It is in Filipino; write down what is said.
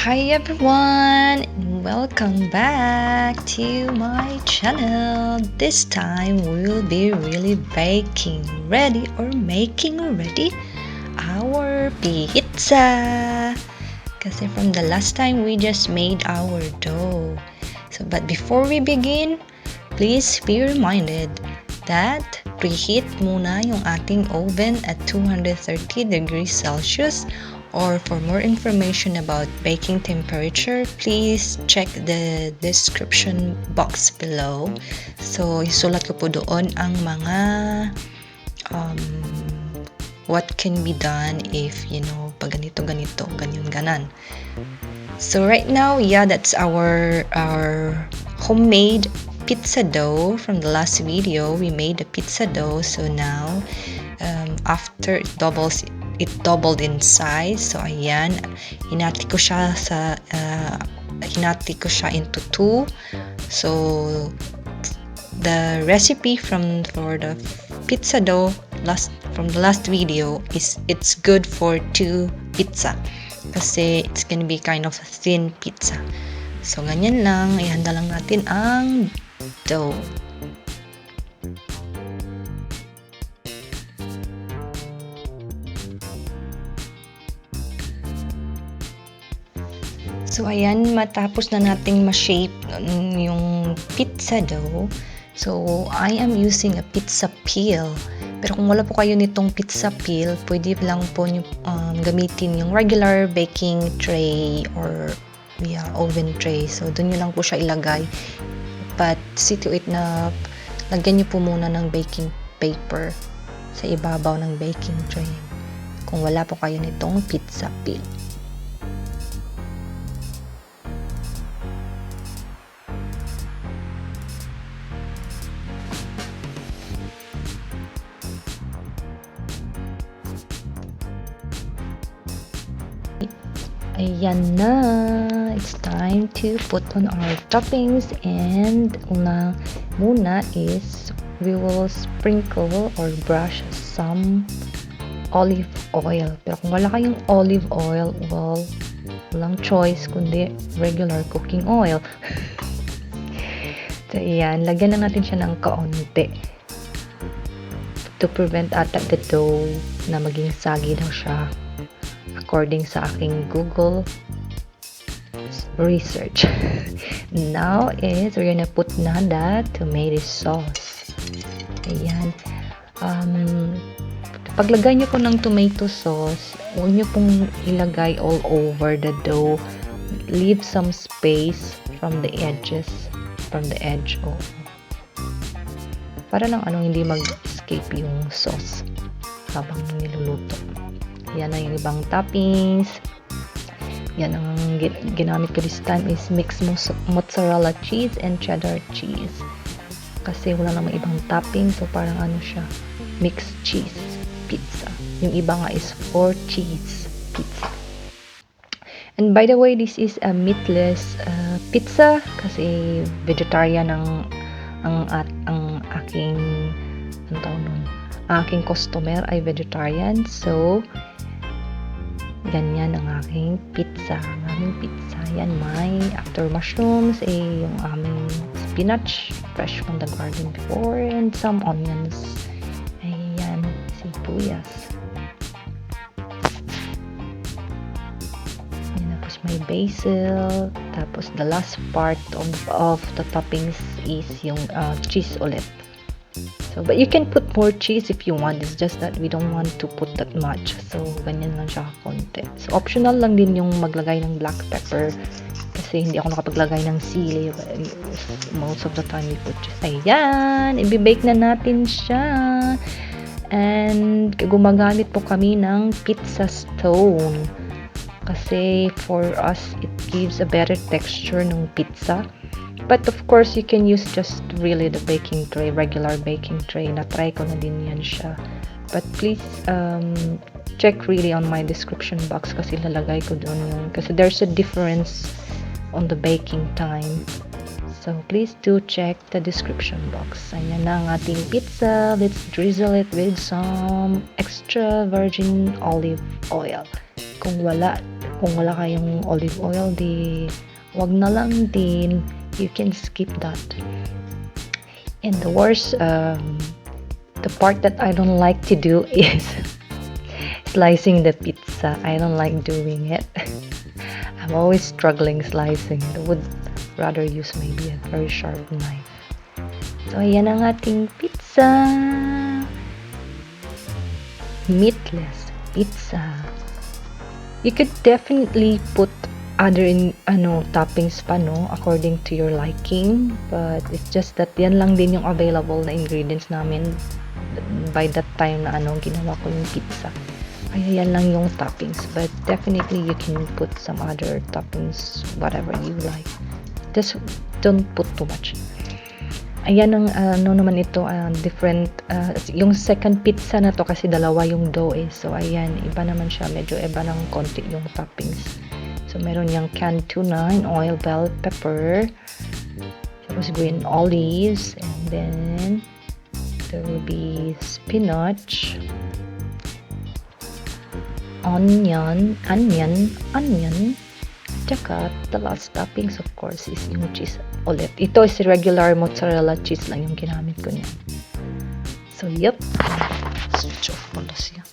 Hi everyone, and welcome back to my channel. This time we'll be really baking ready or making ready our pizza. Kasi from the last time we just made our dough. But before we begin, please be reminded that preheat muna yung ating oven at 230 degrees Celsius. Or for more information about baking temperature, please check the description box below. So, isulat ko po doon ang mga what can be done if, pag ganito, ganyan. So, right now, that's our homemade pizza dough. From the last video, we made a pizza dough. So, now, after it doubled in size. So ayan, hinati ko siya into two. So the recipe for the pizza dough from the last video is it's good for 2 pizza kasi it's gonna be kind of a thin pizza. So ganyan lang, ihanda lang natin ang dough. So, ayan, matapos na nating ma-shape yung pizza dough. So, I am using a pizza peel. Pero kung wala po kayo nitong pizza peel, pwede lang po nyo gamitin yung regular baking tray or oven tray. So, dun nyo lang po siya ilagay. But, see to it na lagyan nyo po muna ng baking paper sa ibabaw ng baking tray. Kung wala po kayo nitong pizza peel. Ayan na, it's time to put on our toppings, and una muna is we will sprinkle or brush some olive oil. Pero kung wala kayong olive oil, well, walang choice kundi regular cooking oil. So ayan, lagyan na natin siya ng kaunti to prevent ata the dough na maging sagi daw siya. According sa aking Google research. Now is we're gonna put na the tomato sauce. Ayan. Paglagay nyo po ng tomato sauce, huwag nyo pong ilagay all over the dough. Leave some space from the edge. Para lang hindi mag-escape yung sauce habang niluluto. Yan na yung ibang toppings. Yan ang ginamit ko this time is mixed mozzarella cheese and cheddar cheese. Kasi wala namang ibang topping. So parang siya, mixed cheese pizza. Yung iba nga is 4 cheese pizza. And by the way, this is a meatless pizza kasi vegetarian ang aking aking customer ay vegetarian. So ganyan ang aking pizza. Yan, may after mushrooms, yung aming spinach, fresh from the garden before, and some onions. Ayan, sibuyas. Ayan, tapos may basil. Tapos the last part of the toppings is yung cheese ulit. So, but you can put more cheese if you want. It's just that we don't want to put that much. So, ganyan lang siya konti. So, optional lang din yung maglagay ng black pepper. Kasi hindi ako nakapaglagay ng sili. Most of the time we put cheese. Ayan! Ibibake na natin siya. And, gumagamit po kami ng pizza stone. Kasi, for us, it gives a better texture ng pizza. But of course, you can use just really the baking tray, regular baking tray. Na-try ko na din yan siya. But please, check really on my description box kasi lalagay ko doon yun. Kasi there's a difference on the baking time. So, please do check the description box. Ayan na ang ating pizza. Let's drizzle it with some extra virgin olive oil. Kung wala, Kung wala kayong olive oil, wag na lang din. You can skip that. And the worst, the part that I don't like to do is slicing the pizza. I don't like doing it. I'm always struggling slicing. I would rather use maybe a very sharp knife. So, ayan ang ating pizza. Meatless pizza. You could definitely put other toppings pa, no, according to your liking, but it's just that yan lang din yung available na ingredients namin by that time na ginawa ko yung pizza. Kaya yan lang yung toppings, but definitely you can put some other toppings, whatever you like. Just don't put too much. Ayan ang naman ito, different, yung second pizza na to kasi dalawa yung dough so ayan, iba naman siya, medyo iba ng konti yung toppings. So meron yung canned tuna and oil, bell pepper, tapos green olives, and then there will be spinach, onion, tsaka the last toppings of course is yung cheese ulit. Ito is regular mozzarella cheese lang yung ginamit ko niyan. So yep, switch off pala siya.